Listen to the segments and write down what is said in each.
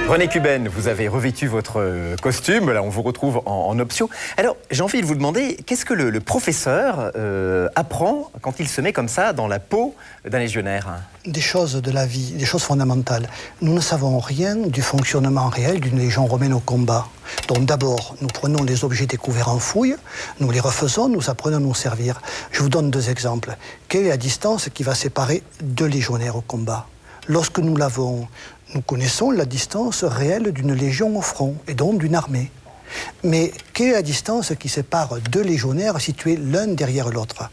René Cuben, vous avez revêtu votre costume, là on vous retrouve en option. Alors j'ai envie de vous demander, qu'est-ce que le professeur apprend quand il se met comme ça dans la peau d'un légionnaire? Des choses de la vie, des choses fondamentales. Nous ne savons rien du fonctionnement réel d'une légion romaine au combat. Donc d'abord, nous prenons les objets découverts en fouille, nous les refaisons, nous apprenons à nous servir. Je vous donne 2 exemples. Quelle est la distance qui va séparer 2 légionnaires au combat? Lorsque nous l'avons, nous connaissons la distance réelle d'une légion au front, et donc d'une armée. Mais quelle est la distance qui sépare 2 légionnaires situés l'un derrière l'autre?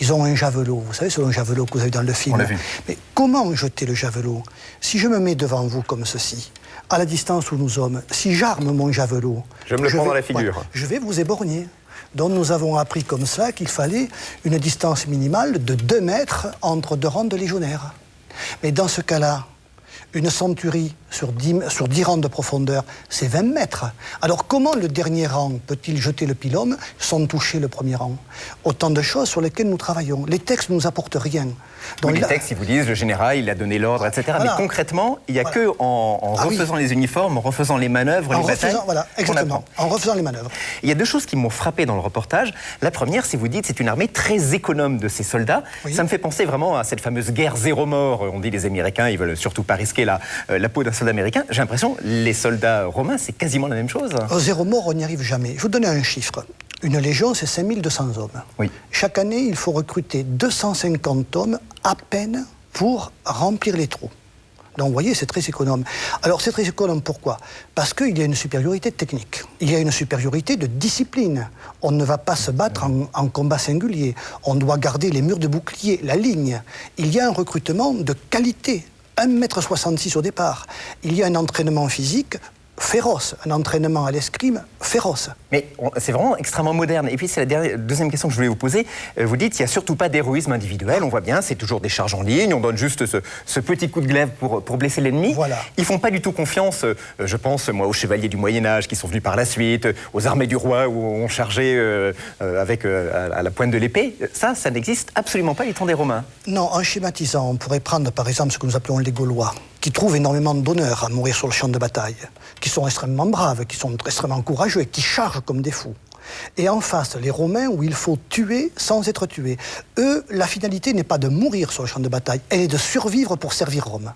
Ils ont un javelot, vous savez, c'est un javelot que vous avez dans le film. On l'a vu. Mais comment jeter le javelot? Si je me mets devant vous comme ceci, à la distance où nous sommes, si j'arme mon javelot... Je me le prends dans la figure. Ouais, je vais vous éborgner. Donc nous avons appris comme ça qu'il fallait une distance minimale de 2 mètres entre 2 rangs de légionnaires. Mais dans ce cas-là, une centurie sur 10 rangs de profondeur, c'est 20 mètres. Alors comment le dernier rang peut-il jeter le pylôme sans toucher le premier rang? Autant de choses sur lesquelles nous travaillons. Les textes ne nous apportent rien. Donc, oui, les textes, ils vous disent, le général, il a donné l'ordre, etc. Voilà. Mais concrètement, il n'y a que en refaisant les uniformes, en refaisant les manœuvres, les batailles... Voilà, exactement, en refaisant les manœuvres. Il y a 2 choses qui m'ont frappé dans le reportage. La première, c'est vous dites, c'est une armée très économe de ses soldats. Oui. Ça me fait penser vraiment à cette fameuse guerre 0 mort. On dit les Américains, ils veulent surtout pas risquer la peau d'un soldat américain. J'ai l'impression, les soldats romains, c'est quasiment la même chose. 0 mort, on n'y arrive jamais. Je vais vous donner un chiffre. Une légion, c'est 5200 hommes. Oui. Chaque année, il faut recruter 250 hommes à peine pour remplir les trous. Donc, vous voyez, c'est très économe. Alors, c'est très économe, pourquoi? Parce qu'il y a une supériorité technique. Il y a une supériorité de discipline. On ne va pas se battre en combat singulier. On doit garder les murs de bouclier, la ligne. Il y a un recrutement de qualité. 1,66 m au départ. Il y a un entraînement physique féroce, un entraînement à l'escrime féroce. Mais c'est vraiment extrêmement moderne. Et puis c'est la deuxième question que je voulais vous poser. Vous dites qu'il n'y a surtout pas d'héroïsme individuel. On voit bien, c'est toujours des charges en ligne. On donne juste ce petit coup de glaive pour blesser l'ennemi. Voilà. Ils ne font pas du tout confiance, je pense, moi, aux chevaliers du Moyen-Âge qui sont venus par la suite, aux armées du roi où on chargeait à la pointe de l'épée. Ça n'existe absolument pas les temps des Romains. Non, en schématisant, on pourrait prendre par exemple ce que nous appelons les Gaulois, qui trouvent énormément d'honneur à mourir sur le champ de bataille, qui sont extrêmement braves, qui sont extrêmement courageux et qui chargent comme des fous. Et en face, les Romains, où il faut tuer sans être tué. Eux, la finalité n'est pas de mourir sur le champ de bataille, elle est de survivre pour servir Rome.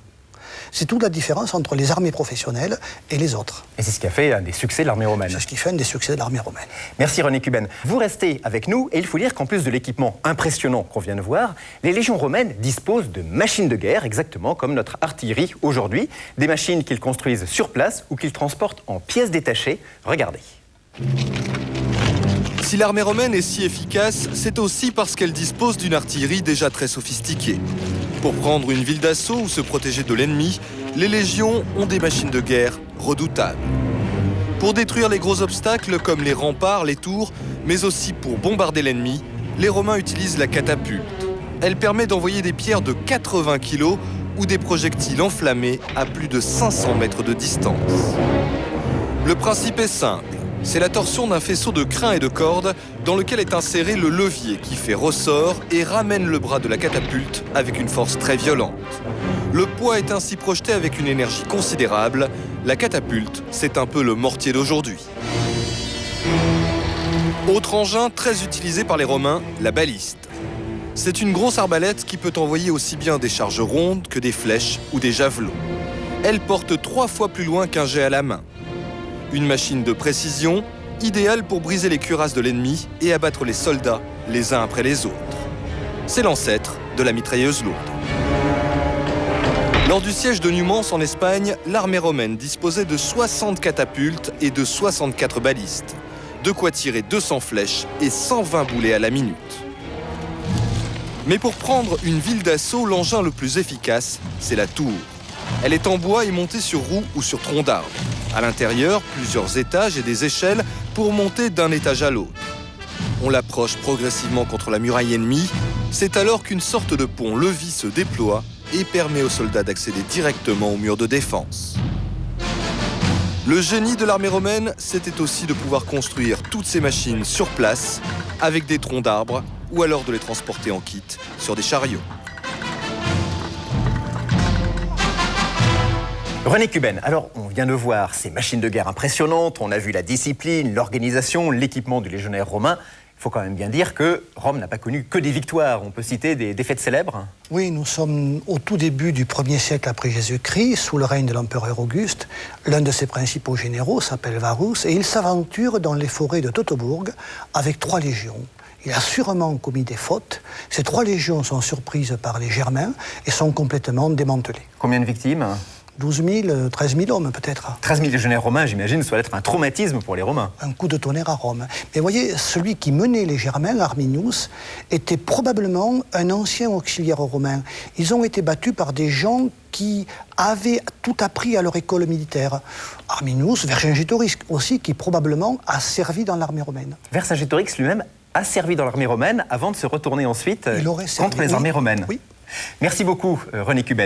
C'est toute la différence entre les armées professionnelles et les autres. Et c'est ce qui a fait un des succès de l'armée romaine. C'est ce qui fait un des succès de l'armée romaine. Merci René Cuben. Vous restez avec nous et il faut dire qu'en plus de l'équipement impressionnant qu'on vient de voir, les légions romaines disposent de machines de guerre, exactement comme notre artillerie aujourd'hui. Des machines qu'ils construisent sur place ou qu'ils transportent en pièces détachées. Regardez. Si l'armée romaine est si efficace, c'est aussi parce qu'elle dispose d'une artillerie déjà très sophistiquée. Pour prendre une ville d'assaut ou se protéger de l'ennemi, les légions ont des machines de guerre redoutables. Pour détruire les gros obstacles comme les remparts, les tours, mais aussi pour bombarder l'ennemi, les Romains utilisent la catapulte. Elle permet d'envoyer des pierres de 80 kg ou des projectiles enflammés à plus de 500 mètres de distance. Le principe est simple. C'est la torsion d'un faisceau de crins et de cordes dans lequel est inséré le levier qui fait ressort et ramène le bras de la catapulte avec une force très violente. Le poids est ainsi projeté avec une énergie considérable. La catapulte, c'est un peu le mortier d'aujourd'hui. Autre engin très utilisé par les Romains, la baliste. C'est une grosse arbalète qui peut envoyer aussi bien des charges rondes que des flèches ou des javelots. Elle porte 3 fois plus loin qu'un jet à la main. Une machine de précision, idéale pour briser les cuirasses de l'ennemi et abattre les soldats les uns après les autres. C'est l'ancêtre de la mitrailleuse lourde. Lors du siège de Numance en Espagne, l'armée romaine disposait de 60 catapultes et de 64 balistes. De quoi tirer 200 flèches et 120 boulets à la minute. Mais pour prendre une ville d'assaut, l'engin le plus efficace, c'est la tour. Elle est en bois et montée sur roues ou sur troncs d'arbres. À l'intérieur, plusieurs étages et des échelles pour monter d'un étage à l'autre. On l'approche progressivement contre la muraille ennemie. C'est alors qu'une sorte de pont-levis se déploie et permet aux soldats d'accéder directement au mur de défense. Le génie de l'armée romaine, c'était aussi de pouvoir construire toutes ces machines sur place, avec des troncs d'arbres, ou alors de les transporter en kit sur des chariots. René Cuben, alors on vient de voir ces machines de guerre impressionnantes, on a vu la discipline, l'organisation, l'équipement du légionnaire romain. Il faut quand même bien dire que Rome n'a pas connu que des victoires. On peut citer des défaites célèbres. Oui, nous sommes au tout début du 1er siècle après Jésus-Christ, sous le règne de l'empereur Auguste. L'un de ses principaux généraux s'appelle Varus et il s'aventure dans les forêts de Teutobourg avec 3 légions. Il a sûrement commis des fautes. Ces 3 légions sont surprises par les Germains et sont complètement démantelées. Combien de victimes ? 12 000, 13 000 hommes peut-être. 13 000 légionnaires romains, j'imagine, ça doit être un traumatisme pour les Romains. Un coup de tonnerre à Rome. Mais voyez, celui qui menait les Germains, Arminius, était probablement un ancien auxiliaire romain. Ils ont été battus par des gens qui avaient tout appris à leur école militaire. Arminius, Vercingétorix aussi, qui probablement a servi dans l'armée romaine. Vercingétorix lui-même a servi dans l'armée romaine avant de se retourner ensuite contre les armées romaines. Oui. Merci beaucoup, René Cuben.